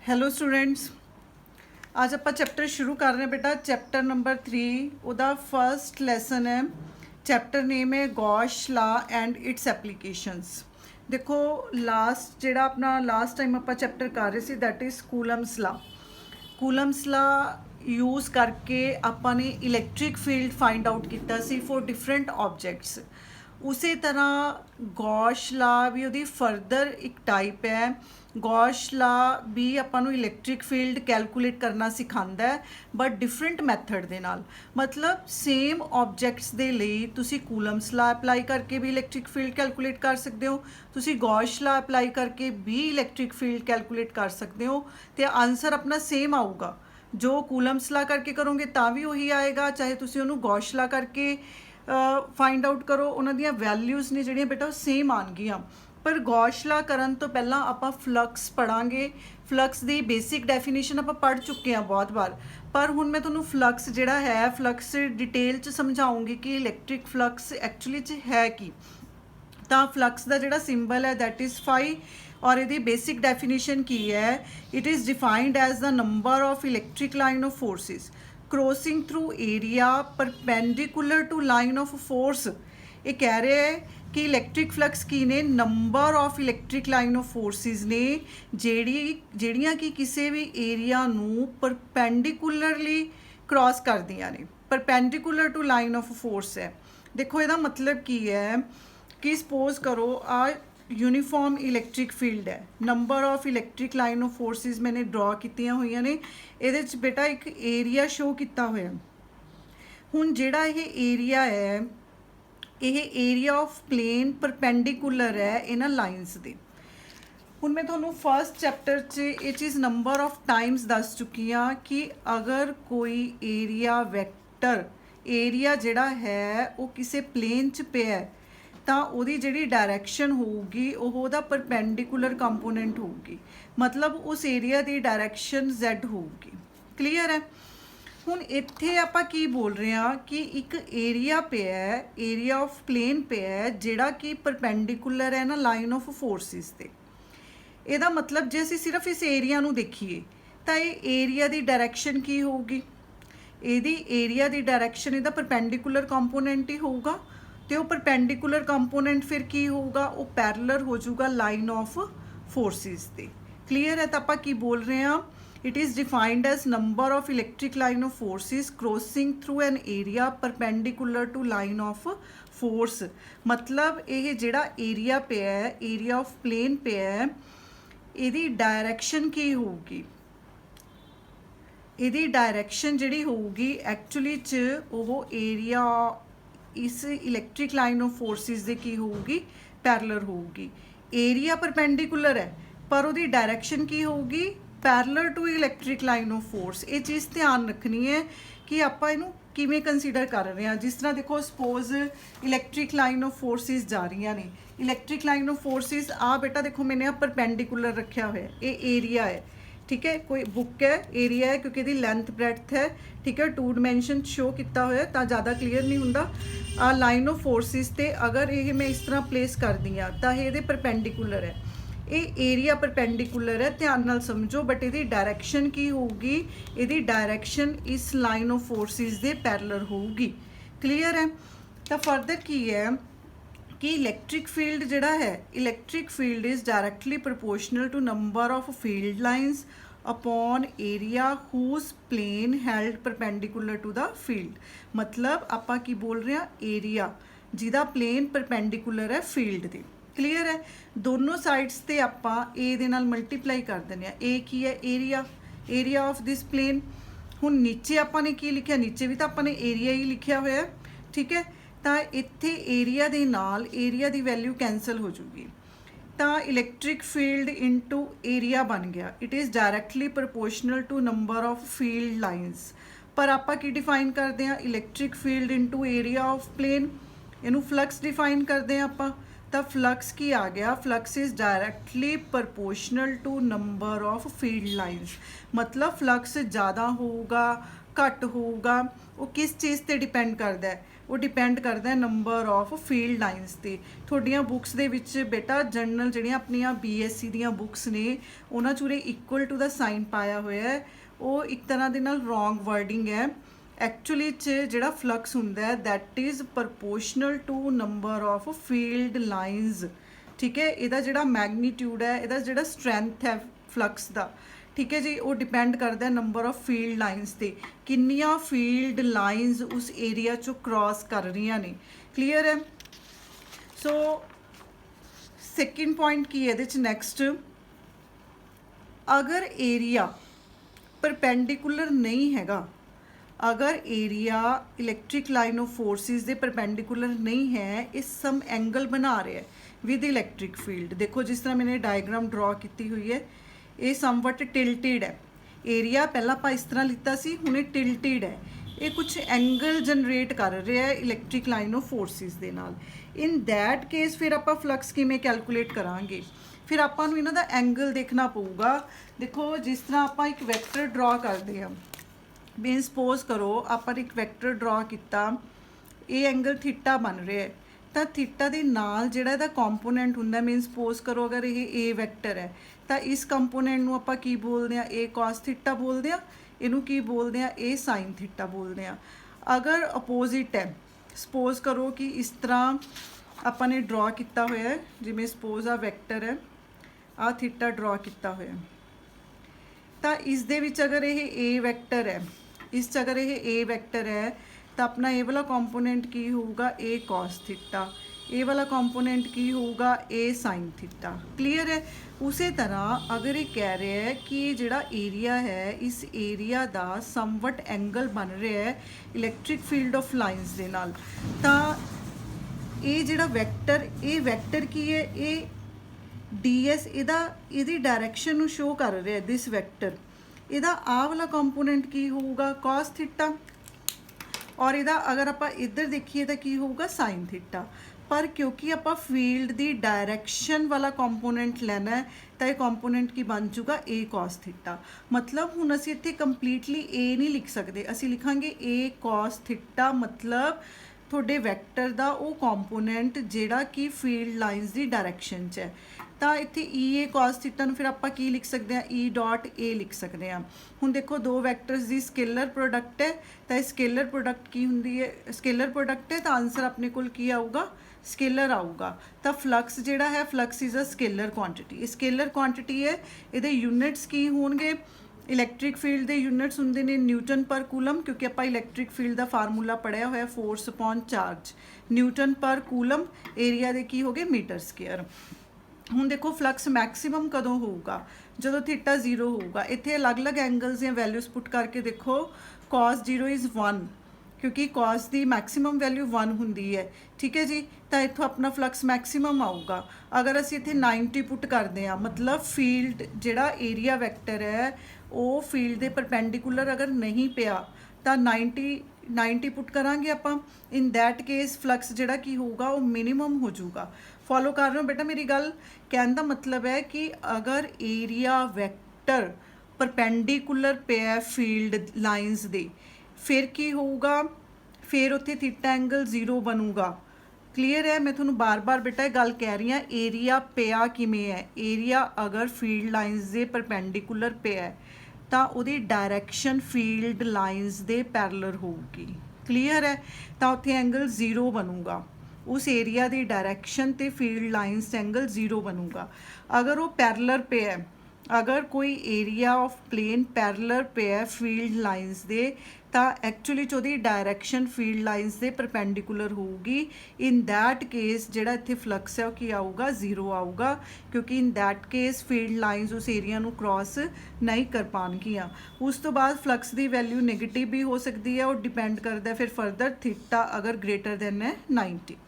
Hello students. आज आप chapter शुरू कर रहे हैं बेटा। चैप्टर नंबर 3 ਉਹਦਾ फर्स्ट लेसन है। चैप्टर नेम है Gauss law and its applications. देखो लास्ट ਜਿਹੜਾ अपना लास्ट टाइम ਆਪਾਂ चैप्टर कर रहे सी that is Coulomb's law. Coulomb's law use करके ਆਪਾਂ ने इलैक्ट्रिक फील्ड फाइंड आउट किया सी फॉर डिफरेंट ऑब्जेक्ट्स। उसी तरह गॉश ला भी ਉਹਦੀ फर्दर एक टाइप है। गॉश ला भी ਆਪਾਂ ਨੂੰ इलैक्ट्रिक फील्ड कैलकुलेट करना सिखाता है बट डिफरेंट मैथड ਦੇ ਨਾਲ। मतलब सेम ऑब्जेक्ट्स ਦੇ ਲਈ ਤੁਸੀਂ कूलम्स ला अप्लाई करके भी इलैक्ट्रिक फील्ड कैलकुलेट कर सकते हो, ਤੁਸੀਂ गॉश ला अप्लाई करके भी इलैक्ट्रिक फील्ड कैलकुलेट कर सकते हो तो आंसर अपना सेम आऊगा। जो कूलम्स ला करके करोगे ਤਾਂ ਵੀ ਉਹੀ ਆਏਗਾ, ਚਾਹੇ ਤੁਸੀਂ ਉਹਨੂੰ गॉश ला करके फाइंड आउट करो, ਉਹਨਾਂ ਦੀਆਂ ਵੈਲਿਊਜ਼ ਨੇ ਜਿਹੜੀਆਂ ਬੇਟਾ ਸੇਮ ਆਣਗੀਆਂ। पर गॉश ला करन तो पहला आप फ्लक्स पढ़ांगे। फ्लक्स की बेसिक डेफिनेशन आप पढ़ चुके हैं बहुत बार, पर हुण मैं तुहानूं फ्लक्स जिहड़ा है फ्लक्स डिटेल च समझाऊंगी कि इलैक्ट्रिक फ्लक्स एक्चुअली च है की। तो फ्लक्स का जिहड़ा सिंबल है दैट इज़ फाई और इहदी बेसिक डेफिनेशन की है। It is defined as the number of electric line of forces crossing through area perpendicular to line of force. ये कह रहे हैं कि इलैक्ट्रिक फ्लक्स की ने number of electric line of forces ने ਜਿਹੜੀਆਂ कि किसी भी एरिया नूं परपेंडिकुलरली क्रॉस कर दियां ने। Perpendicular to line of force है। देखो ਇਹਦਾ मतलब की है कि सपोज करो आ यूनीफॉर्म इलैक्ट्रिक फील्ड है, number of electric line of forces मैंने ड्रॉ कीतियां होईयां ने। ਇਹਦੇ ਚ बेटा एक एरिया शो किया होया। हुण जिहड़ा ये एरिया है ਇਹ ਏਰੀਆ ਆਫ ਪਲੇਨ ਪਰਪੈਂਡੀਕੂਲਰ ਹੈ ਇਹਨਾਂ ਲਾਈਨਸ ਦੇ। ਹੁਣ ਮੈਂ ਤੁਹਾਨੂੰ ਫਸਟ ਚੈਪਟਰ 'ਚ ਇਹ ਚੀਜ਼ ਨੰਬਰ ਆਫ ਟਾਈਮਸ ਦੱਸ ਚੁੱਕੀ ਹਾਂ ਕਿ ਅਗਰ ਕੋਈ ਏਰੀਆ ਵੈਕਟਰ ਏਰੀਆ ਜਿਹੜਾ ਹੈ ਉਹ ਕਿਸੇ ਪਲੇਨ 'ਚ ਪਿਆ ਤਾਂ ਉਹਦੀ ਜਿਹੜੀ ਡਾਇਰੈਕਸ਼ਨ ਹੋਊਗੀ ਉਹ ਉਹਦਾ ਪਰਪੈਂਡੀਕੂਲਰ ਕੰਪੋਨੈਂਟ ਹੋਊਗੀ। मतलब उस एरिया की डायरैक्शन Z होगी। क्लीयर है। ਹੁਣ ਇੱਥੇ ਆਪਾਂ ਕੀ ਬੋਲ ਰਹੇ ਹਾਂ ਕਿ ਇੱਕ ਏਰੀਆ ਪਿਆ ਹੈ, ਏਰੀਆ ਆਫ ਪਲੇਨ ਪਿਆ ਹੈ ਜਿਹੜਾ ਕਿ ਪਰਪੈਂਡੀਕੂਲਰ ਹੈ ਨਾ ਲਾਈਨ ਆਫ ਫੋਰਸਿਸ ਤੇ। ਇਹਦਾ ਮਤਲਬ ਜੇ ਅਸੀਂ ਸਿਰਫ ਇਸ ਏਰੀਆ ਨੂੰ ਦੇਖੀਏ ਤਾਂ ਇਹ ਏਰੀਆ ਦੀ ਡਾਇਰੈਕਸ਼ਨ ਕੀ ਹੋਊਗੀ? ਇਹਦੀ ਏਰੀਆ ਦੀ ਡਾਇਰੈਕਸ਼ਨ ਇਹਦਾ ਪਰਪੈਂਡੀਕੂਲਰ ਕੰਪੋਨੈਂਟ ਹੀ ਹੋਊਗਾ ਤੇ ਉਹ ਪਰਪੈਂਡੀਕੂਲਰ ਕੰਪੋਨੈਂਟ ਫਿਰ ਕੀ ਹੋਊਗਾ? ਉਹ ਪੈਰਲਲ ਹੋ ਜਾਊਗਾ ਲਾਈਨ ਆਫ ਫੋਰਸਿਸ ਤੇ। ਕਲੀਅਰ ਹੈ। ਤਾਂ ਆਪਾਂ ਕੀ ਬੋਲ ਰਹੇ ਹਾਂ? It is defined as number of electric line of forces crossing through an area perpendicular to line of force। मतलब ये जिहड़ा area पे है area of plane पे है इहदी डायरैक्शन की होगी? इहदी डायरैक्शन जिहड़ी होगी एक्चुअली च वो area इस इलैक्ट्रिक लाइन ऑफ फोर्सिस दे की होगी? पैरलर होगी। एरिया परपेंडिकुलर है पर उहदी डायरैक्शन की होगी? Parallel to electric line of force. ये चीज़ ध्यान रखनी है कि आप इनू किवें कंसीडर कर रहे हैं। जिस तरह देखो suppose electric line of forces जा रही ने, इलैक्ट्रिक लाइन ऑफ फोर्सिस आ बेटा देखो मैंने परपेंडिकुलर रखा हुआ है, ये एरिया है, ठीक है, कोई बुक है, एरिया है क्योंकि इसकी लेंथ ब्रैथ है, ठीक है, 2 डायमेंशन शो किया हुआ तो ज़्यादा क्लीयर नहीं होंदा। आ लाइन ऑफ फोर्सिस ते अगर ये मैं इस तरह प्लेस कर दी हाँ तो ये परपेंडिकुलर है, ये एरिया परपेंडिकुलर है, ध्यान नाल समझो। बट इसकी डायरैक्शन की होगी? इसकी डायरैक्शन इस line of forces they parallel होगी। क्लीयर है। तो फर्दर की है कि इलैक्ट्रिक फील्ड जिहड़ा है, electric field is directly proportional to number of field lines upon area whose plane held perpendicular to the field. मतलब आपां की बोल रहे हैं? एरिया जिहदा प्लेन परपेंडिकुलर है फील्ड दे। क्लीयर है। दोनों साइड्स ते आपां ए दे नाल मल्टीप्लाई कर देने। ए की है? Area, area of this plane. हुण नीचे आपां ने की लिखिया? नीचे भी तो आपां ने एरिया ही लिखिया होया है, ठीक है। तो इत्थे एरिया दे नाल एरिया दी वैल्यू कैंसल हो जूगी तो इलैक्ट्रिक फील्ड इनटू एरिया बन गया। It is directly proportional to number of field lines. पर आपां की डिफाइन करते हैं? Electric field into area of plane. इनू फ्लक्स डिफाइन करते हैं आपां तो फ्लक्स की आ गया? Flux is directly proportional to number of field lines. मतलब फ्लक्स ज़्यादा होगा घट होगा वो किस चीज़ पर डिपेंड करता है? ਉਹ ਡਿਪੈਂਡ ਕਰਦਾ ਨੰਬਰ ਆਫ ਫੀਲਡ ਲਾਈਨਸ ਤੇ। ਤੁਹਾਡੀਆਂ ਬੁੱਕਸ ਦੇ ਵਿੱਚ ਬੇਟਾ ਜਨਰਲ ਜਿਹੜੀਆਂ ਆਪਣੀਆਂ BSc ਦੀਆਂ ਬੁੱਕਸ ਨੇ ਉਹਨਾਂ 'ਚ ਉਰੇ ਇਕੁਅਲ ਟੂ ਦਾ ਸਾਈਨ ਪਾਇਆ ਹੋਇਆ ਹੈ, ਉਹ ਇੱਕ ਤਰ੍ਹਾਂ ਦੇ ਨਾਲ ਰੋਂਗ ਵਰਡਿੰਗ ਹੈ। ਐਕਚੁਅਲੀ 'ਚ ਜਿਹੜਾ ਫਲਕਸ ਹੁੰਦਾ ਹੈ that is proportional to number of field lines. ਠੀਕ ਹੈ, ਇਹਦਾ ਜਿਹੜਾ ਮੈਗਨੀਟਿਊਡ ਹੈ, ਇਹਦਾ ਜਿਹੜਾ ਸਟਰੈਂਥ ਹੈ ਫਲਕਸ ਦਾ, ਠੀਕ ਹੈ ਜੀ, ਉਹ ਡਿਪੈਂਡ ਕਰਦਾ ਨੰਬਰ ਆਫ ਫੀਲਡ ਲਾਈਨਸ ਤੇ, ਕਿੰਨੀਆਂ ਫੀਲਡ ਲਾਈਨਸ ਉਸ ਏਰੀਆ 'ਚੋਂ ਕ੍ਰਾਸ ਕਰ ਰਹੀਆਂ ਨੇ। ਕਲੀਅਰ ਹੈ। ਸੋ ਸੈਕਿੰਡ ਪੁਆਇੰਟ ਕੀ ਹੈ ਇਹਦੇ 'ਚ ਨੈਕਸਟ, ਅਗਰ ਏਰੀਆ ਪਰਪੈਂਡੀਕੂਲਰ ਨਹੀਂ ਹੈਗਾ, अगर area electric line of forces ਦੇ परपेंडिकुलर नहीं है, इस सम एंगल बना रहा है विद इलैक्ट्रिक फील्ड। देखो जिस तरह मैंने डायग्राम ड्रॉ की हुई है, ये समवट टिल्टेड है। एरिया पहला आप इस तरह लिता सी, हुणे टिल्टेड है, ये कुछ एंगल जनरेट कर रहा है इलैक्ट्रिक लाइन ऑफ फोर्सिस दे नाल। इन दैट केस फिर आप फ्लक्स किवें कैलकुलेट करांगे, फिर आपां नूं इन्हां दा एंगल देखना पऊगा। देखो जिस तरह आप एक वैक्टर ड्रॉ करते हैं, मीन सपोज करो ਆਪਾਂ ਇੱਕ ਵੈਕਟਰ ਡਰਾ ਕੀਤਾ, ਇਹ ਐਂਗਲ ਥੀਟਾ ਬਣ ਰਿਹਾ ਹੈ, ਤਾਂ ਥੀਟਾ ਦੇ ਨਾਲ ਜਿਹੜਾ ਇਹਦਾ ਕੰਪੋਨੈਂਟ ਹੁੰਦਾ, ਮੀਨ ਸਪੋਜ਼ ਕਰੋ ਅਗਰ ਇਹ A ਵੈਕਟਰ ਹੈ ਤਾਂ ਇਸ ਕੰਪੋਨੈਂਟ ਨੂੰ ਆਪਾਂ ਕੀ ਬੋਲਦੇ ਆ, A cos ਥੀਟਾ ਬੋਲਦੇ ਆ, ਇਹਨੂੰ ਕੀ ਬੋਲਦੇ ਆ, A sin ਥੀਟਾ ਬੋਲਦੇ ਆ। ਅਗਰ ਅਪੋਜ਼ਿਟ ਹੈ, ਸਪੋਜ਼ ਕਰੋ ਕਿ ਇਸ ਤਰ੍ਹਾਂ ਆਪਾਂ ਨੇ ਡਰਾ ਕੀਤਾ ਹੋਇਆ ਹੈ, ਜਿਵੇਂ ਸਪੋਜ਼ ਆ ਵੈਕਟਰ ਹੈ, ਆ ਥੀਟਾ ਡਰਾ ਕੀਤਾ ਹੋਇਆ, ਤਾਂ ਇਸ ਦੇ ਵਿੱਚ ਅਗਰ ਇਹ A ਵੈਕਟਰ ਹੈ, इस अगर ये A वैक्टर है तो अपना ए वाला कंपोनेंट की होगा A cos थीटा, ए वाला कंपोनेंट की होगा A sin थीटा। क्लीयर है। उस तरह अगर ये कह रहे हैं कि जिहड़ा एरिया है, इस एरिया दा समवट एंगल बन रहा है इलैक्ट्रिक फील्ड ऑफ लाइनस दे नाल, तो ये जिहड़ा वैक्टर की है, ये DS इहदी डायरैक्शन नूं शो कर रहा है, दिस वैक्टर। ਇਹਦਾ ਆਹ ਵਾਲਾ ਕੰਪੋਨੈਂਟ ਕੀ ਹੋਊਗਾ, cos ਥੀਟਾ, ਔਰ ਇਹਦਾ ਅਗਰ ਆਪਾਂ ਇੱਧਰ ਦੇਖੀਏ ਤਾਂ ਕੀ ਹੋਊਗਾ, sin ਥੀਟਾ। ਪਰ ਕਿਉਂਕਿ ਆਪਾਂ ਫੀਲਡ ਦੀ ਡਾਇਰੈਕਸ਼ਨ ਵਾਲਾ ਕੰਪੋਨੈਂਟ ਲੈਣਾ ਹੈ, ਤਾਂ ਇਹ ਕੰਪੋਨੈਂਟ ਕੀ ਬਣ ਜੂਗਾ, A cos ਥੀਟਾ। ਮਤਲਬ ਹੁਣ ਅਸੀਂ ਇੱਥੇ ਕੰਪਲੀਟਲੀ A ਨਹੀਂ ਲਿਖ ਸਕਦੇ, ਅਸੀਂ ਲਿਖਾਂਗੇ A cos ਥੀਟਾ, ਮਤਲਬ ਤੁਹਾਡੇ ਵੈਕਟਰ ਦਾ ਉਹ ਕੰਪੋਨੈਂਟ ਜਿਹੜਾ ਕਿ ਫੀਲਡ ਲਾਈਨਸ ਦੀ ਡਾਇਰੈਕਸ਼ਨ 'ਚ ਹੈ। ਤਾਂ ਇੱਥੇ E A cos ਥੀਟਾ ਨੂੰ ਫਿਰ ਆਪਾਂ ਕੀ ਲਿਖ ਸਕਦੇ ਹਾਂ, E ਡਾਟ A ਲਿਖ ਸਕਦੇ ਹਾਂ। ਹੁਣ ਦੇਖੋ ਦੋ ਵੈਕਟਰਸ ਦੀ ਸਕੇਲਰ ਪ੍ਰੋਡਕਟ ਹੈ, ਤਾਂ ਇਹ ਸਕੇਲਰ ਪ੍ਰੋਡਕਟ ਕੀ ਹੁੰਦੀ ਹੈ, ਸਕੇਲਰ ਪ੍ਰੋਡਕਟ ਹੈ, ਤਾਂ ਆਨਸਰ ਆਪਣੇ ਕੋਲ ਕੀ ਆਊਗਾ, ਸਕੇਲਰ ਆਊਗਾ। ਤਾਂ ਫਲਕਸ ਜਿਹੜਾ ਹੈ, flux is a scalar quantity. ਇਹ ਸਕੇਲਰ ਕੁਆਂਟਿਟੀ ਹੈ, ਇਹਦੇ ਯੂਨਿਟਸ ਕੀ ਹੋਣਗੇ, ਇਲੈਕਟ੍ਰਿਕ ਫੀਲਡ ਦੇ ਯੂਨਿਟਸ ਹੁੰਦੇ ਨੇ ਨਿਊਟਨ ਪਰ ਕੂਲਮ, ਕਿਉਂਕਿ ਆਪਾਂ ਇਲੈਕਟ੍ਰਿਕ ਫੀਲਡ ਦਾ ਫਾਰਮੂਲਾ ਪੜ੍ਹਿਆ ਹੋਇਆ ਫੋਰਸ ਅਪੋਨ ਚਾਰਜ, ਨਿਊਟਨ ਪਰ ਕੂਲਮ। ਏਰੀਆ ਦੇ ਕੀ ਹੋ ਗਏ, ਮੀਟਰ ਸਕੁਅਰ। ਹੁਣ ਦੇਖੋ ਫਲਕਸ ਮੈਕਸਿਮਮ ਕਦੋਂ ਹੋਊਗਾ, ਜਦੋਂ ਥੀਟਾ 0 ਹੋਊਗਾ। ਇੱਥੇ ਅਲੱਗ-ਅਲੱਗ ਐਂਗਲਸ ਦੀਆਂ ਵੈਲਿਊਜ਼ ਪੁੱਟ ਕਰਕੇ ਦੇਖੋ, cos 0 ਇਜ਼ 1, ਕਿਉਂਕਿ cos ਦੀ ਮੈਕਸਿਮਮ ਵੈਲਿਊ 1 ਹੁੰਦੀ ਹੈ, ਠੀਕ ਹੈ ਜੀ। ਤਾਂ ਇੱਥੋਂ ਆਪਣਾ ਫਲਕਸ ਮੈਕਸਿਮਮ ਆਊਗਾ। ਅਗਰ ਅਸੀਂ ਇੱਥੇ 90 ਪੁੱਟ ਕਰਦੇ ਹਾਂ, ਮਤਲਬ ਫੀਲਡ ਜਿਹੜਾ ਏਰੀਆ ਵੈਕਟਰ ਹੈ ਉਹ ਫੀਲਡ ਦੇ ਪਰਪੈਂਡੀਕੂਲਰ ਅਗਰ ਨਹੀਂ ਪਿਆ ਤਾਂ 90 ਪੁੱਟ ਕਰਾਂਗੇ ਆਪਾਂ। ਇਨ ਦੈਟ ਕੇਸ ਫਲਕਸ ਜਿਹੜਾ ਕੀ ਹੋਊਗਾ, ਉਹ ਮਿਨੀਮਮ ਹੋ ਜਾਊਗਾ। फॉलो कर रहे हो बेटा मेरी गल, कहने का मतलब है कि अगर एरिया वैक्टर परपेंडिकुलर पे फील्ड लाइनस दे, फिर की होगा, फिर उत्थे थीटा एंगल 0 बनूगा। क्लीयर है। मैं थोड़ा बार बार बेटा गल कह रही हाँ, एरिया पिया किमें है, एरिया अगर फील्ड लाइनस दे परपेंडिकुलर पिया तो उहदी डायरैक्शन फील्ड लाइनस दे पैरलर होगी। क्लीयर है। तो उत्थे एंगल 0 बनूगा, उस एरिया की डायरैक्शन ते फील्ड लाइनस एंगल 0 बनूगा। अगर वो पैरलर पे है, अगर कोई एरिया ऑफ प्लेन पैरलर पे है फील्ड लाइनस दे, तो एक्चुअली चोदी डायरैक्शन फील्ड लाइनस दे परपेंडिकुलर होगी। इन दैट केस जिहड़ा इत्थे फ्लक्स है वो की आऊगा, 0 आऊगा, क्योंकि in that case field lines उस एरिया नूं क्रॉस नहीं कर पाणगियां। उस तो बाद फ्लक्स की वैल्यू नेगेटिव भी हो सकती है, और डिपेंड करता है फिर फरदर थीटा अगर ग्रेटर दैन है 90।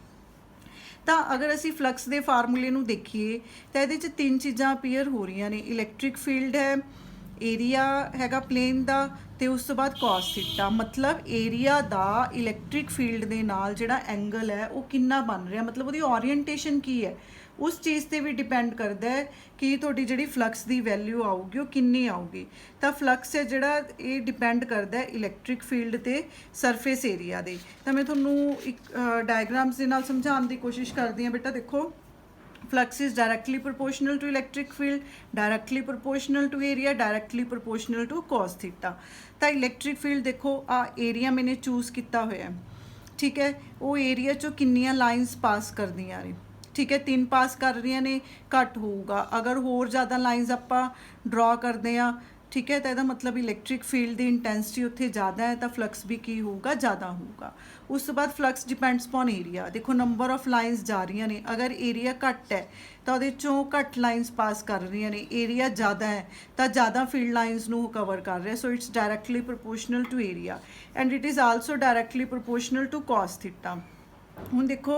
तो अगर असी फ्लक्स के फार्मूले नूं देखिए तो ये 3 चीज़ां अपीयर हो रही ने, इलैक्ट्रिक फील्ड है, एरिया हैगा प्लेन का, तो उस तो बाद cos थीटा। मतलब एरिया का इलैक्ट्रिक फील्ड के नाल जिहड़ा एंगल है वो कितना बन रहा, मतलब उसकी ओरिएंटेशन की है, उस चीज़ ते भी डिपेंड करता है कि तुहाडी जिहड़ी फ्लक्स की वैल्यू आऊगी वो किन्नी आऊगी। तो फ्लक्स है जिहड़ा ये डिपेंड करता है इलैक्ट्रिक फील्ड ते सरफेस एरिया दे। तो मैं तुहानूं एक डायग्राम्स दे नाल समझाउण दी कोशिश करदी हां। बेटा देखो, flux is directly proportional to electric field, directly proportional to area, directly proportional to cos theta। तो इलैक्ट्रिक फील्ड देखो आ एरिया मैंने चूज़ किया होया है, ठीक है। वो एरिया चो किन्नियां लाइनस पास कर दियां ने, ठीक है, 3 पास कर रही ने, घट होगा। अगर होर ज़्यादा लाइनस आपां ड्रॉ करते हैं, ठीक है, तो यदा मतलब इलैक्ट्रिक फील्ड की इंटेंसिटी उत्थे ज़्यादा है तो फ्लक्स भी की होगा, ज़्यादा होगा। उस तो बाद फ्लक्स डिपेंड्स अपॉन एरिया। देखो नंबर ऑफ लाइनस जा रही ने, अगर एरिया घट है तो वो चों घट लाइनस पास कर रही ने, एरिया ज़्यादा है तो ज़्यादा फील्ड लाइनस नूं कवर कर रहा है। So it's directly proportional to area and it is also directly proportional to cos theta. हुण देखो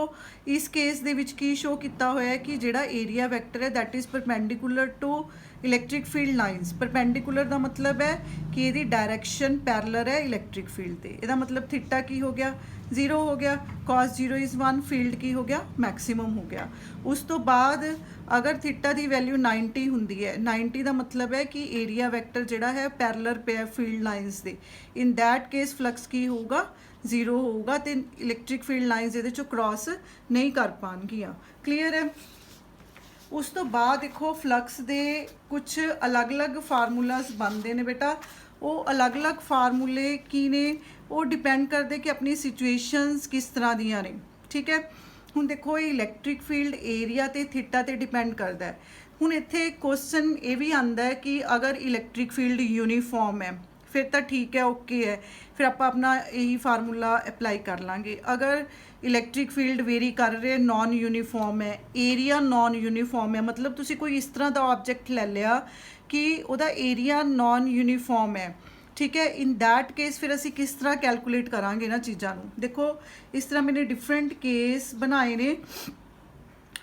इस केस दे विच की शो किया होया है कि जिहड़ा एरिया वैक्टर है that is perpendicular to electric field lines. Perpendicular का मतलब है कि ये डायरैक्शन पैरलर है इलैक्ट्रिक फील्ड के। इसका मतलब थीटा की हो गया, 0 हो गया, कॉस 0 इज़ 1, फील्ड की हो गया, मैक्सिमम हो गया। उस तो बाद अगर थीटा की वैल्यू 90 होंदी है, 90 का मतलब है कि एरिया वैक्टर जिहड़ा है पैरलर पे है फील्ड लाइनस के। इन दैट केस फ्लक्स की होगा, 0 होगा, तो इलैक्ट्रिक फील्ड लाइनस ये क्रॉस नहीं कर पाएंगियां। क्लीयर है। उस तो बाद देखो फ्लक्स दे कुछ अलग अलग फार्मूलाज बनते हैं बेटा। वो अलग अलग फार्मूले की ने, वो डिपेंड करते कि अपनी सिचुएशनस किस तरह दियां ने, ठीक है। हुण देखो ये इलैक्ट्रिक फील्ड एरिया ते थीटा ते डिपेंड करता है। हुण इत्थे क्वेश्चन ये भी आंदा है कि अगर इलैक्ट्रिक फील्ड यूनीफॉर्म है फिर तो ठीक है, ओके है, फिर आप अपना यही फार्मूला अप्लाई कर लाँगे। अगर इलैक्ट्रिक फील्ड वेरी कर रहे, नॉन यूनीफॉर्म है, एरिया नॉन यूनीफॉर्म है, मतलब तुसी कोई इस तरह का ऑब्जेक्ट ले लिया कि उहदा एरिया नॉन यूनीफॉर्म है, ठीक है। इन दैट केस फिर असी किस तरह कैलकुलेट करांगे ना चीज़ों को। देखो इस तरह मैंने डिफरेंट केस बनाए ने।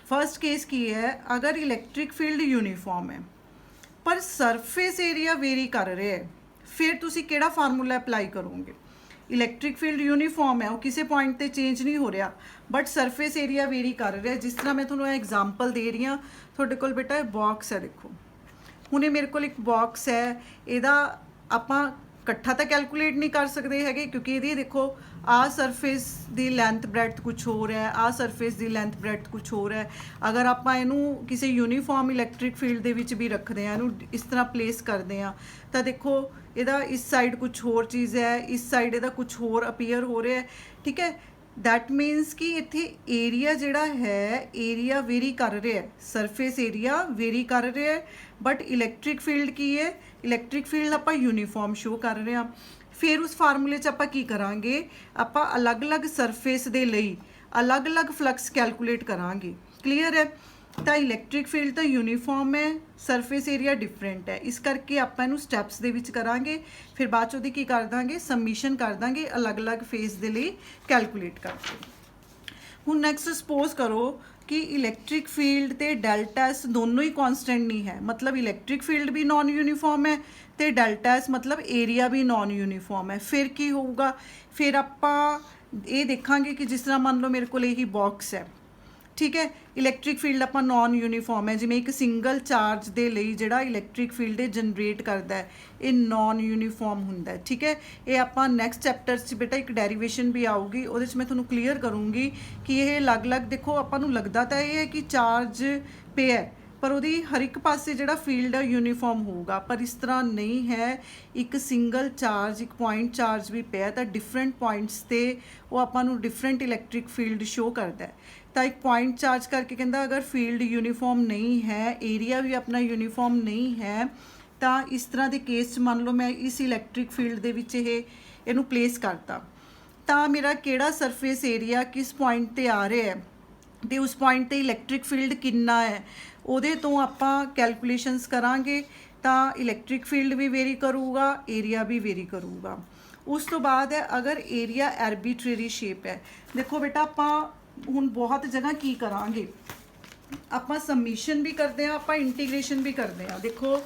फर्स्ट केस की है, अगर इलैक्ट्रिक फील्ड यूनीफॉर्म है पर सरफेस एरिया वेरी कर रहे है, फिर तुसी केड़ा फार्मूला अप्लाई करोगे। इलैक्ट्रिक फील्ड यूनीफॉर्म है, वो किसी पॉइंट पे चेंज नहीं हो रहा, बट सरफेस एरिया वेरी कर रहा है। जिस तरह मैं थोड़ा एग्जाम्पल दे रही हाँ, थोड़े कोल बेटा बॉक्स है, देखो हुणे मेरे को एक बॉक्स है, इहदा आपां इकट्ठा तो कैलकुलेट नहीं कर सकते है, क्योंकि ये देखो आ सरफेस की लैंथ ब्रैथ कुछ हो रहा है, आ सरफेस की लैंथ ब्रैथ कुछ हो रहा है। अगर आप इनू किसी यूनीफॉर्म इलैक्ट्रिक फील्ड के विच भी रखते हैं, इनू इस तरह प्लेस करते हैं, तो देखो इहदा इस साइड कुछ होर चीज़ है, इस साइड इहदा कुछ होर अपीयर हो रहा है, ठीक है। दैट मीनस कि इत्थे एरिया जिहड़ा है एरिया वेरी कर रहा है, सरफेस एरिया वेरी कर रहा है, बट इलैक्ट्रिक फील्ड की है, इलैक्ट्रिक फील्ड आप यूनीफॉर्म शो कर रहे हैं। फिर उस फार्मूले च आप की करांगे, आप अलग अलग सरफेस दे लई अलग अलग फ्लक्स कैलकुलेट करांगे। क्लीयर है। तो इलैक्ट्रिक फील्ड तो यूनीफॉर्म है, सरफेस एरिया डिफरेंट है, इस करके आप इनू स्टैप्स दे विच करांगे। फिर बाद चों की कर देंगे, सबमिशन कर देंगे अलग अलग फेस दे लई कैलकुलेट करके। हुण नैक्सट सपोज करो कि इलैक्ट्रिक फील्ड ते डेल्टा एस दोनों ही कॉन्सटेंट नहीं है, मतलब इलैक्ट्रिक फील्ड भी नॉन यूनीफॉर्म है तो डेल्टा एस मतलब एरिया भी नॉन यूनीफॉर्म है। फिर की होगा, फिर आप ये देखांगे कि जिस तरह मान लो मेरे को यही बॉक्स है, ठीक है, इलैक्ट्रिक फील्ड आप नॉन यूनीफॉर्म है, जिमें एक सिंगल चार्ज के लिए जिहड़ा इलैक्ट्रिक फील्ड जनरेट करता है ये नॉन यूनीफॉर्म होंदा है, ठीक है। ये आप नैक्सट चैप्टर च बेटा एक डेरीवेशन भी आऊगी, वो मैं तुहानूं क्लीयर करूँगी कि ये अलग अलग देखो आपां नूं लगदा तो ये है कि चार्ज पे है, पर उहदी हर एक पासे जिहड़ा फील्ड है यूनीफॉर्म होगा, पर इस तरह नहीं है। एक सिंगल चार्ज, एक पॉइंट चार्ज भी पे तो डिफरेंट पॉइंट्स ते वो आपां नूं डिफरेंट इलैक्ट्रिक फील्ड शो करता है। तो एक पॉइंट चार्ज करके कहता अगर फील्ड यूनीफॉर्म नहीं है, एरिया भी अपना यूनीफॉर्म नहीं है, तो इस तरह के केस मान लो मैं इस इलैक्ट्रिक फील्ड के विच इनू प्लेस करता, तो मेरा केड़ा सरफेस एरिया किस पॉइंट पर आ रहा है, तो उस पॉइंट पर इलैक्ट्रिक फील्ड कितना है, उहदे तो आपां कैलकुलेशनस करांगे। तो इलैक्ट्रिक फील्ड भी वेरी करूगा, एरिया भी वेरी करूगा। उस तो बाद है अगर एरिया आर्बिट्रेरी शेप है, देखो बेटा आपां हुण बहुत जगह की करांगे, आपां सबमिशन भी करते हैं, आपां इंटीग्रेशन भी करते हैं। देखो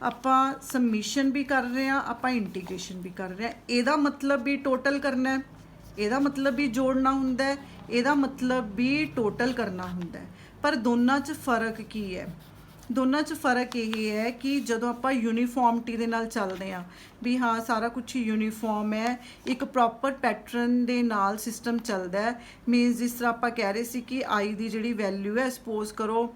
आपां सबमिशन भी कर रहे हैं, आपां इंटीग्रेशन भी कर रहे हैं। ਇਹਦਾ मतलब भी टोटल करना है, ਇਹਦਾ मतलब भी जोड़ना हुंदा है, ਇਹਦਾ मतलब भी टोटल करना हुंदा है। पर दोनों च फर्क की है? ਦੋਨਾਂ 'ਚ फ़र्क ਇਹ ਹੈ ਕਿ ਜਦੋਂ ਆਪਾਂ ਯੂਨੀਫਾਰਮਿਟੀ ਦੇ ਨਾਲ ਚੱਲਦੇ ਹਾਂ ਵੀ ਹਾਂ ਸਾਰਾ ਕੁਝ ਯੂਨੀਫਾਰਮ ਹੈ, ਇੱਕ ਪ੍ਰੋਪਰ ਪੈਟਰਨ ਦੇ ਨਾਲ ਸਿਸਟਮ ਚੱਲਦਾ ਹੈ। ਮੀਨਸ ਜਿਸ ਤਰ੍ਹਾਂ ਆਪਾਂ ਕਹਿ ਰਹੇ ਸੀ ਕਿ ਆਈ ਦੀ ਜਿਹੜੀ ਵੈਲਿਊ ਹੈ, ਸਪੋਜ਼ ਕਰੋ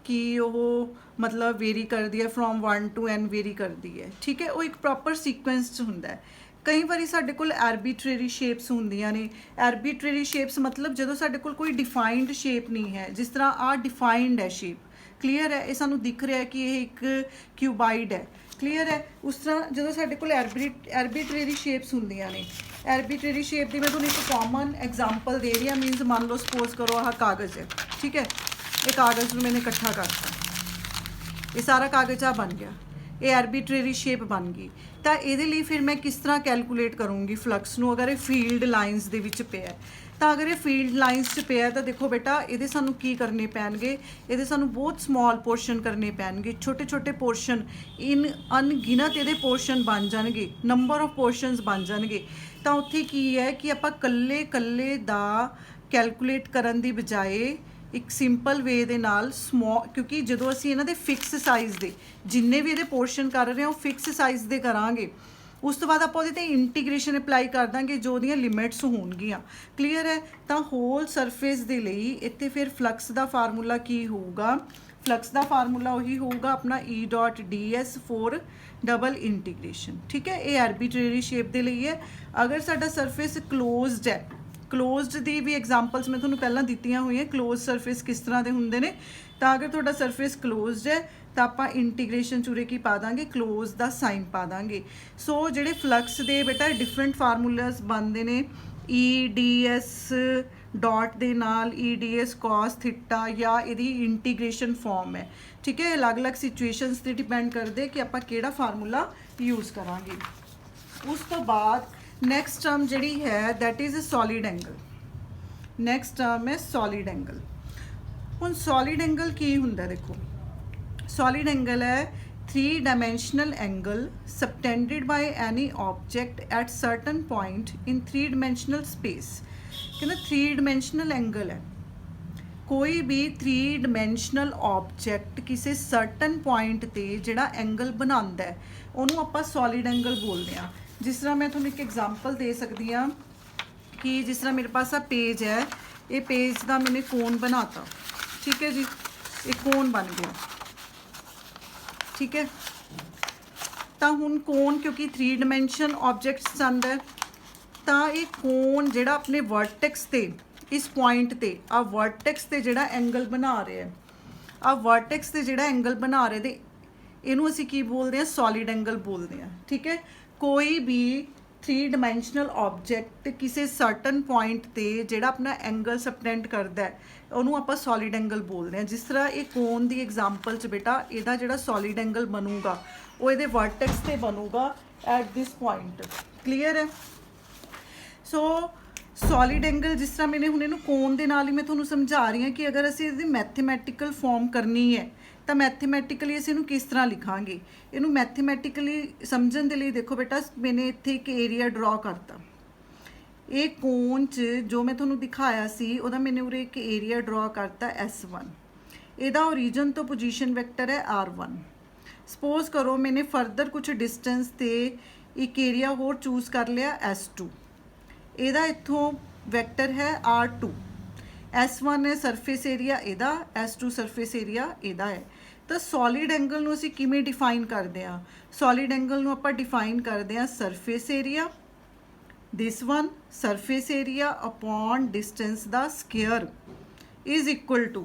ਕਿ ਉਹ ਮਤਲਬ ਵੇਰੀ ਕਰਦੀ ਹੈ ਫਰੋਮ 1 to n ਵੇਰੀ ਕਰਦੀ ਹੈ, ਠੀਕ ਹੈ। ਉਹ ਇੱਕ ਪ੍ਰੋਪਰ ਸੀਕੁਐਂਸ 'ਚ ਹੁੰਦਾ ਹੈ। ਕਈ ਵਾਰੀ ਸਾਡੇ ਕੋਲ ਆਰਬੀਟਰੇਰੀ ਸ਼ੇਪਸ ਹੁੰਦੀਆਂ ਨੇ। ਆਰਬੀਟਰੇਰੀ ਸ਼ੇਪਸ ਮਤਲਬ ਜਦੋਂ ਸਾਡੇ ਕੋਲ ਕੋਈ ਡਿਫਾਈਨਡ ਸ਼ੇਪ ਨਹੀਂ ਹੈ, ਜਿਸ ਤਰ੍ਹਾਂ ਆਹ ਡਿਫਾਈਨਡ ਹੈ ਸ਼ੇਪ, ਕਲੀਅਰ ਹੈ, ਇਹ ਸਾਨੂੰ ਦਿਖ ਰਿਹਾ ਕਿ ਇਹ ਇੱਕ ਕਿਊਬਾਈਡ ਹੈ, ਕਲੀਅਰ ਹੈ। ਉਸ ਤਰ੍ਹਾਂ ਜਦੋਂ ਸਾਡੇ ਕੋਲ ਆਰਬੀਟਰੇਰੀ ਸ਼ੇਪਸ ਹੁੰਦੀਆਂ ਨੇ, ਆਰਬੀਟਰੇਰੀ ਸ਼ੇਪ ਦੀ ਮੈਂ ਤੁਹਾਨੂੰ ਇੱਕ ਕਾਮਨ ਐਗਜ਼ਾਮਪਲ ਦੇ ਰਹੀ ਹਾਂ। ਮੀਨਸ ਮੰਨ ਲਓ ਸਪੋਜ਼ ਕਰੋ ਆਹ ਕਾਗਜ਼ ਹੈ, ਠੀਕ ਹੈ। ਇਹ ਕਾਗਜ਼ ਨੂੰ ਮੈंने ਇਕੱਠਾ ਕਰਤਾ, ਇਹ ਸਾਰਾ ਕਾਗਜ਼ ਆ ਬਣ ਗਿਆ, ਇਹ ਆਰਬੀਟਰੇਰੀ ਸ਼ੇਪ ਬਣ ਗਈ। ਤਾਂ ਇਹਦੇ ਲਈ ਫਿਰ ਮੈਂ ਕਿਸ ਤਰ੍ਹਾਂ ਕੈਲਕੂਲੇਟ ਕਰੂੰਗੀ ਫਲਕਸ ਨੂੰ, ਅਗਰ ਇਹ ਫੀਲਡ ਲਾਈਨਸ ਦੇ ਵਿੱਚ ਪਿਆ। ਤਾਂ ਅਗਰ ਇਹ ਫੀਲਡ ਲਾਈਨਸ 'ਚ ਪਿਆ ਤਾਂ ਦੇਖੋ ਬੇਟਾ ਇਹਦੇ ਸਾਨੂੰ ਕੀ ਕਰਨੇ ਪੈਣਗੇ, ਇਹਦੇ ਸਾਨੂੰ ਬਹੁਤ ਸਮਾਲ ਪੋਰਸ਼ਨ ਕਰਨੇ ਪੈਣਗੇ, ਛੋਟੇ ਛੋਟੇ ਪੋਰਸ਼ਨ, ਅਣਗਿਣਤ ਇਹਦੇ ਪੋਰਸ਼ਨ ਬਣ ਜਾਣਗੇ, ਨੰਬਰ ਆਫ ਪੋਰਸ਼ਨਸ ਬਣ ਜਾਣਗੇ। ਤਾਂ ਉੱਥੇ ਕੀ ਹੈ ਕਿ ਆਪਾਂ ਕੱਲੇ ਦਾ ਕੈਲਕੂਲੇਟ ਕਰਨ ਦੀ ਬਜਾਏ ਇੱਕ ਸਿੰਪਲ ਵੇ ਦੇ ਨਾਲ ਕਿਉਂਕਿ ਜਦੋਂ ਅਸੀਂ ਇਹਨਾਂ ਦੇ ਫਿਕਸ ਸਾਈਜ਼ ਦੇ ਜਿੰਨੇ ਵੀ ਇਹਦੇ ਪੋਰਸ਼ਨ ਕਰ ਰਹੇ ਹਾਂ ਉਹ ਫਿਕਸ ਸਾਈਜ਼ ਦੇ ਕਰਾਂਗੇ, ਉਸ ਤੋਂ ਬਾਅਦ ਆਪਾਂ ਉਹਦੇ ਤੇ ਇੰਟੀਗ੍ਰੇਸ਼ਨ ਅਪਲਾਈ ਕਰ ਦਾਂਗੇ ਜੋ ਉਹਦੀਆਂ ਲਿਮਿਟਸ ਹੋਣਗੀਆਂ, ਕਲੀਅਰ ਹੈ। ਤਾਂ ਹੋਲ ਸਰਫੇਸ ਦੇ ਲਈ ਇੱਥੇ ਫਿਰ ਫਲਕਸ ਦਾ ਫਾਰਮੂਲਾ ਕੀ ਹੋਊਗਾ? ਫਲਕਸ ਦਾ ਫਾਰਮੂਲਾ ਉਹੀ ਹੋਊਗਾ ਆਪਣਾ E.ds ਫੋਰ ਡਬਲ ਇੰਟੀਗ੍ਰੇਸ਼ਨ, ਠੀਕ ਹੈ। ਇਹ ਆਰਬੀਟਰੇਰੀ ਸ਼ੇਪ ਦੇ ਲਈ ਹੈ। ਅਗਰ ਸਾਡਾ ਸਰਫੇਸ ਕਲੋਜ਼ਡ ਹੈ, ਕਲੋਜ਼ਡ ਦੀ ਵੀ ਐਗਜ਼ਾਮਪਲਸ ਮੈਂ ਤੁਹਾਨੂੰ ਪਹਿਲਾਂ ਦਿੱਤੀਆਂ ਹੋਈਆਂ, ਕਲੋਜ਼ ਸਰਫੇਸ ਕਿਸ ਤਰ੍ਹਾਂ ਦੇ ਹੁੰਦੇ ਨੇ। ਤਾਂ ਅਗਰ ਤੁਹਾਡਾ ਸਰਫੇਸ ਕਲੋਜ਼ਡ ਹੈ ਤਾਂ ਆਪਾਂ ਇੰਟੀਗ੍ਰੇਸ਼ਨ ਚੂਰੇ ਕੀ ਪਾ ਦਾਂਗੇ? ਕਲੋਜ਼ ਦਾ ਸਾਈਨ ਪਾ ਦਾਂਗੇ। ਸੋ ਜਿਹੜੇ ਫਲਕਸ ਦੇ ਬੇਟਾ ਡਿਫਰੈਂਟ ਫਾਰਮੂਲਾਸ ਬਣਦੇ ਨੇ, EDS ਡਾਟ ਦੇ ਨਾਲ EDS cos ਥੀਟਾ ਜਾਂ ਇਹਦੀ ਇੰਟੀਗ੍ਰੇਸ਼ਨ ਫਾਰਮ ਹੈ, ਠੀਕ ਹੈ। ਅਲੱਗ-ਅਲੱਗ ਸਿਚੁਏਸ਼ਨਸ ਤੇ ਡਿਪੈਂਡ ਕਰਦੇ ਕਿ ਆਪਾਂ ਕਿਹੜਾ ਫਾਰਮੂਲਾ ਯੂਜ਼ ਕਰਾਂਗੇ। ਉਸ ਤੋਂ ਬਾਅਦ ਨੈਕਸਟ ਟਰਮ ਜਿਹੜੀ ਹੈ that is solid angle. Next term ਹੈ ਸੋਲਿਡ ਐਂਗਲ। ਹੁਣ ਸੋਲਿਡ ਐਂਗਲ ਕੀ ਹੁੰਦਾ? ਦੇਖੋ solid angle है 3-dimensional angle subtended by any object at certain point in 3-dimensional space। कहना 3-dimensional angle है, कोई भी 3-dimensional object किसी certain point ते जिहड़ा angle बनांदा है ਉਹਨੂੰ ਆਪਾਂ solid angle बोलते हैं। जिस तरह मैं ਤੁਹਾਨੂੰ एक example दे सकती हाँ कि जिस तरह मेरे पास आ पेज है, ये पेज का मैंने कोन बनाता, ठीक है जी, एक कोन बन गया, ठीक है। तो हुण कोन क्योंकि 3 डायमेंशन ऑब्जेक्ट्स आंदा है, तो ये कोन जिहड़ा अपने वर्टेक्स ते इस पॉइंट ते आ वर्टेक्स ते जिहड़ा एंगल बना रहे हैं, आ वर्टेक्स ते जिहड़ा एंगल बना रहे दे इहनूं असीं की बोलते हैं? सॉलिड एंगल बोलते हैं, ठीक है। कोई भी 3 डायमेंशनल ऑब्जेक्ट किसी सर्टन पॉइंट ते जिहड़ा अपना एंगल सबटेंड करता है ਉਹਨੂੰ ਆਪਾਂ ਸੋਲਿਡ ਐਂਗਲ ਬੋਲਦੇ ਹਾਂ। ਜਿਸ ਤਰ੍ਹਾਂ ਇਹ ਕੋਨ ਦੀ ਐਗਜ਼ਾਮਪਲ 'ਚ ਬੇਟਾ ਇਹਦਾ ਜਿਹੜਾ ਸੋਲਿਡ ਐਂਗਲ ਬਣੂਗਾ ਉਹ ਇਹਦੇ ਵਰਟੈਕਸ ਤੇ ਬਣੂਗਾ ਐਟ ਦਿਸ ਪੁਆਇੰਟ, ਕਲੀਅਰ ਹੈ। ਸੋ ਸੋਲਿਡ ਐਂਗਲ ਜਿਸ ਤਰ੍ਹਾਂ ਮੈंने ਹੁਣ ਇਹਨੂੰ ਕੋਨ ਦੇ ਨਾਲ ਹੀ ਮੈਂ ਤੁਹਾਨੂੰ ਸਮਝਾ ਰਹੀ ਹਾਂ ਕਿ ਅਗਰ ਅਸੀਂ ਇਹਦੀ ਮੈਥਮੈਟੀਕਲ ਫਾਰਮ ਕਰਨੀ ਹੈ ਤਾਂ ਮੈਥਮੈਟਿਕਲੀ ਅਸੀਂ ਇਹਨੂੰ ਕਿਸ ਤਰ੍ਹਾਂ ਲਿਖਾਂਗੇ। ਇਹਨੂੰ ਮੈਥਮੈਟਿਕਲੀ ਸਮਝਣ ਦੇ ਲਈ ਦੇਖੋ ਬੇਟਾ मैंने ਇੱਥੇ ਇੱਕ ਏਰੀਆ ਡਰਾ ਕਰਤਾ। ਇਹ ਕੋਨ 'ਚ ਜੋ ਮੈਂ ਤੁਹਾਨੂੰ ਦਿਖਾਇਆ ਸੀ ਉਹਦਾ ਮੈंने ਉਰੇ ਇੱਕ ਏਰੀਆ ਡਰਾ ਕਰਤਾ S1। ਇਹਦਾ ओरिजिन ਤੋਂ ਪੋਜੀਸ਼ਨ ਵੈਕਟਰ ਹੈ R1। ਸਪੋਜ਼ ਕਰੋ मैंने ਫਰਦਰ ਕੁਝ ਡਿਸਟੈਂਸ ਤੇ ਇੱਕ ਏਰੀਆ ਹੋਰ ਚੂਜ਼ ਕਰ ਲਿਆ S2। ਇਹਦਾ ਇੱਥੋਂ ਵੈਕਟਰ ਹੈ R2। S1 ਹੈ ਸਰਫੇਸ ਏਰੀਆ ਇਹਦਾ, S2 ਸਰਫੇਸ ਏਰੀਆ ਇਹਦਾ ਹੈ। ਤਾਂ ਸੋਲਿਡ ਐਂਗਲ ਨੂੰ ਅਸੀਂ ਕਿਵੇਂ ਡਿਫਾਈਨ ਕਰਦੇ ਹਾਂ? ਸੋਲਿਡ ਐਂਗਲ ਨੂੰ ਆਪਾਂ ਡਿਫਾਈਨ ਕਰਦੇ ਹਾਂ surface area, this one surface area upon distance the square is equal to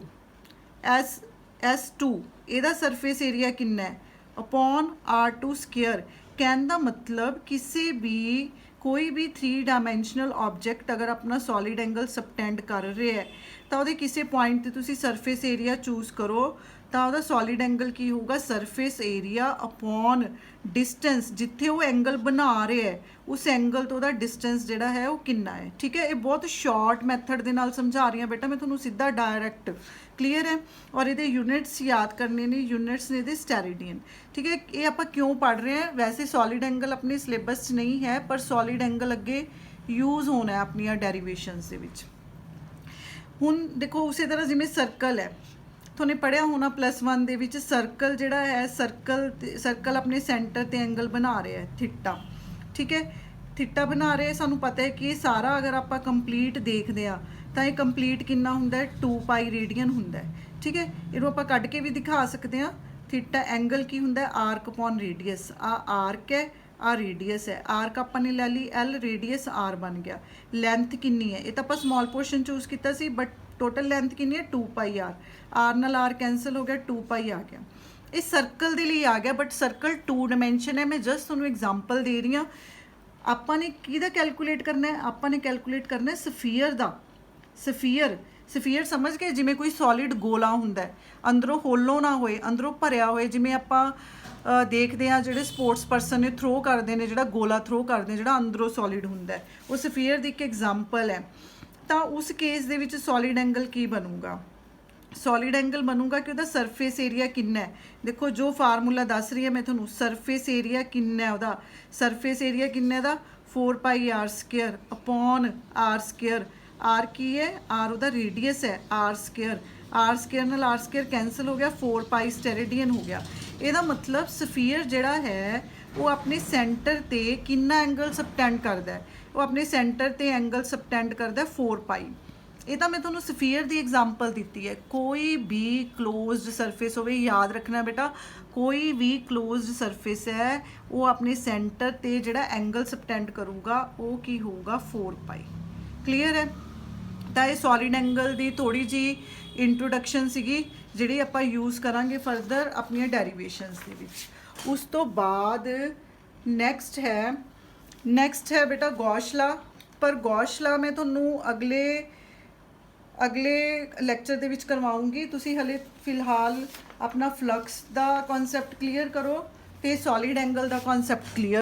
S2 ਇਹਦਾ ਸਰਫੇਸ ਏਰੀਆ ਕਿੰਨਾ ਹੈ upon R2 square। ਕਹਿਣ ਦਾ ਮਤਲਬ ਕਿਸੇ ਵੀ कोई भी 3 डायमेंशनल ऑब्जेक्ट अगर अपना सॉलिड एंगल सबटेंड कर रहे है तो वो किसी पॉइंट ते तुसी सरफेस एरिया चूज करो तो वह सॉलिड एंगल की होगा सरफेस एरिया अपॉन डिस्टेंस जिथे वो एंगल बना रहे है उस एंगल तो डिस्टेंस जिहड़ा है वो कितना है, ठीक है। ये बहुत शॉर्ट मैथड दे नाल समझा रही हूँ बेटा, मैं तुहानूं सीधा डायरैक्ट, क्लीयर है। और ये यूनिट्स याद करने ने, यूनिट्स ने दे स्टेरिडियन, ठीक है। ये आप क्यों पढ़ रहे हैं? वैसे सॉलिड एंगल अपने सिलेबस नहीं है पर सॉलिड एंगल अगे यूज़ होना है अपनी डेरीवेशनस दे विच। हुण देखो उसी तरह जिवें सर्कल है, तुमने पढ़िया होना +1 ਦੇ ਵਿੱਚ ਸਰਕਲ ਜਿਹੜਾ ਹੈ ਸਰਕਲ ਆਪਣੇ ਸੈਂਟਰ ਤੇ ਐਂਗਲ ਬਣਾ ਰਿਹਾ ਹੈ ਥੀਟਾ। ਠੀਕ ਹੈ, ਥੀਟਾ ਬਣਾ ਰਿਹਾ, ਸਾਨੂੰ ਪਤਾ ਹੈ ਕਿ ਇਹ ਸਾਰਾ ਅਗਰ ਆਪਾਂ ਕੰਪਲੀਟ ਦੇਖਦੇ ਆ ਤਾਂ ਇਹ ਕੰਪਲੀਟ ਕਿੰਨਾ ਹੁੰਦਾ ਹੈ 2π ਰੇਡੀਅਨ ਹੁੰਦਾ ਹੈ। ਠੀਕ ਹੈ, ਇਹਨੂੰ ਆਪਾਂ ਕੱਢ ਕੇ ਵੀ ਦਿਖਾ ਸਕਦੇ ਆ। ਥੀਟਾ ਐਂਗਲ ਕੀ ਹੁੰਦਾ ਹੈ ਆਰਕ ਅਪੋਨ ਰੇਡੀਅਸ, ਆ ਆਰਕ ਹੈ ਆ ਰੇਡੀਅਸ है, आर्क ਆਪਾਂ ਨੇ ਲੈ ਲਈ L, रेडियस R बन गया। ਲੈਂਥ ਕਿੰਨੀ ਹੈ, ਇਹ ਤਾਂ ਆਪਾਂ ਸਮਾਲ ਪੋਰਸ਼ਨ ਚੂਜ਼ ਕੀਤਾ ਸੀ ਬਟ ਟੋਟਲ ਲੈਂਥ ਕਿੰਨੀ ਹੈ 2πr, R ਨਾਲ R ਕੈਂਸਲ ਹੋ ਗਿਆ 2π ਆ ਗਿਆ। ਇਹ ਸਰਕਲ ਦੇ ਲਈ ਆ ਗਿਆ ਬਟ ਸਰਕਲ 2 ਡਾਇਮੈਂਸ਼ਨ ਹੈ। ਮੈਂ ਜਸਟ ਤੁਹਾਨੂੰ ਐਗਜ਼ਾਮਪਲ ਦੇ ਰਹੀ ਹਾਂ। ਆਪਾਂ ਨੇ ਕਿਹਦਾ ਕੈਲਕੂਲੇਟ ਕਰਨਾ ਹੈ, ਆਪਾਂ ਨੇ ਕੈਲਕੂਲੇਟ ਕਰਨਾ ਹੈ ਸਫੀਅਰ ਦਾ। ਸਫੀਅਰ ਸਮਝ ਕੇ ਜਿਵੇਂ ਕੋਈ ਸੋਲਿਡ ਗੋਲਾ ਹੁੰਦਾ ਹੈ, ਅੰਦਰੋਂ ਹੋਲੋ ਨਾ ਹੋਏ, ਅੰਦਰੋਂ ਭਰਿਆ ਹੋਏ। ਜਿਵੇਂ ਆਪਾਂ ਦੇਖਦੇ ਹਾਂ ਜਿਹੜੇ ਸਪੋਰਟਸ ਪਰਸਨ ਨੇ ਥਰੋ ਕਰਦੇ ਨੇ, ਜਿਹੜਾ ਗੋਲਾ ਥਰੋ ਕਰਦੇ ਜਿਹੜਾ ਅੰਦਰੋਂ ਸੋਲਿਡ ਹੁੰਦਾ ਹੈ, ਉਹ ਸਫੀਅਰ ਦੀ ਇੱਕ ਐਗਜ਼ਾਮਪਲ ਹੈ। ਤਾਂ ਉਸ ਕੇਸ ਦੇ ਵਿੱਚ ਸੋਲਿਡ ਐਂਗਲ ਕੀ ਬਣੂਗਾ, ਸੋਲਿਡ ਐਂਗਲ ਬਣੂਗਾ ਕਿ ਉਹਦਾ ਸਰਫੇਸ ਏਰੀਆ ਕਿੰਨਾ ਹੈ। ਦੇਖੋ ਜੋ ਫਾਰਮੂਲਾ ਦੱਸ ਰਹੀ ਹੈ ਮੈਂ ਤੁਹਾਨੂੰ, ਸਰਫੇਸ ਏਰੀਆ ਕਿੰਨਾ ਹੈ ਉਹਦਾ, ਸਰਫੇਸ ਏਰੀਆ ਕਿੰਨਾ ਦਾ 4πr² ਅਪੋਨ r²। r ਕੀ ਹੈ, r ਉਹਦਾ ਰੇਡੀਅਸ ਹੈ, r² ਨਾਲ r² ਕੈਂਸਲ ਹੋ ਗਿਆ, 4π ਸਟੈਰੇਡੀਅਨ ਹੋ ਗਿਆ। ਇਹਦਾ ਮਤਲਬ ਸਫੀਅਰ ਜਿਹੜਾ ਹੈ ਉਹ ਆਪਣੇ ਸੈਂਟਰ ਤੇ ਕਿੰਨਾ ਐਂਗਲ ਸਬਟੈਂਡ ਕਰਦਾ ਹੈ, ਉਹ ਆਪਣੇ ਸੈਂਟਰ ਤੇ ਐਂਗਲ ਸਬਟੈਂਡ ਕਰਦਾ 4π। ਇਹ ਤਾਂ ਮੈਂ ਤੁਹਾਨੂੰ ਸਫੀਅਰ ਦੀ ਐਗਜ਼ਾਮਪਲ ਦਿੱਤੀ ਹੈ। ਕੋਈ ਵੀ ਕਲੋਜ਼ਡ ਸਰਫੇਸ ਹੋਵੇ, ਯਾਦ ਰੱਖਣਾ ਬੇਟਾ, ਕੋਈ ਵੀ ਕਲੋਜ਼ਡ ਸਰਫੇਸ ਹੈ ਉਹ ਆਪਣੇ ਸੈਂਟਰ ਤੇ ਜਿਹੜਾ ਐਂਗਲ ਸਬਟੈਂਡ ਕਰੂਗਾ ਉਹ ਕੀ ਹੋਊਗਾ 4π। ਕਲੀਅਰ ਹੈ। ਤਾਂ ਇਹ ਸੋਲਿਡ ਐਂਗਲ ਦੀ ਥੋੜੀ ਜੀ ਇੰਟਰੋਡਕਸ਼ਨ ਸੀਗੀ ਜਿਹੜੀ ਆਪਾਂ ਯੂਜ਼ ਕਰਾਂਗੇ ਫਰਦਰ ਆਪਣੀਆਂ ਡੈਰੀਵੇਸ਼ਨਸ ਦੇ ਵਿੱਚ। ਉਸ ਤੋਂ ਬਾਅਦ ਨੈਕਸਟ ਹੈ ਬੇਟਾ ਗੌਸ ਲਾ। ਪਰ ਗੌਸ ਲਾ ਮੈਂ ਤੁਹਾਨੂੰ ਅਗਲੇ ਲੈਕਚਰ ਦੇ ਵਿੱਚ ਕਰਵਾਉਂਗੀ। ਤੁਸੀਂ ਹਲੇ ਫਿਲਹਾਲ ਆਪਣਾ ਫਲਕਸ ਦਾ ਕਨਸੈਪਟ ਕਲੀਅਰ ਕਰੋ ਤੇ ਸੋਲਿਡ ਐਂਗਲ ਦਾ ਕਨਸੈਪਟ ਕਲੀਅਰ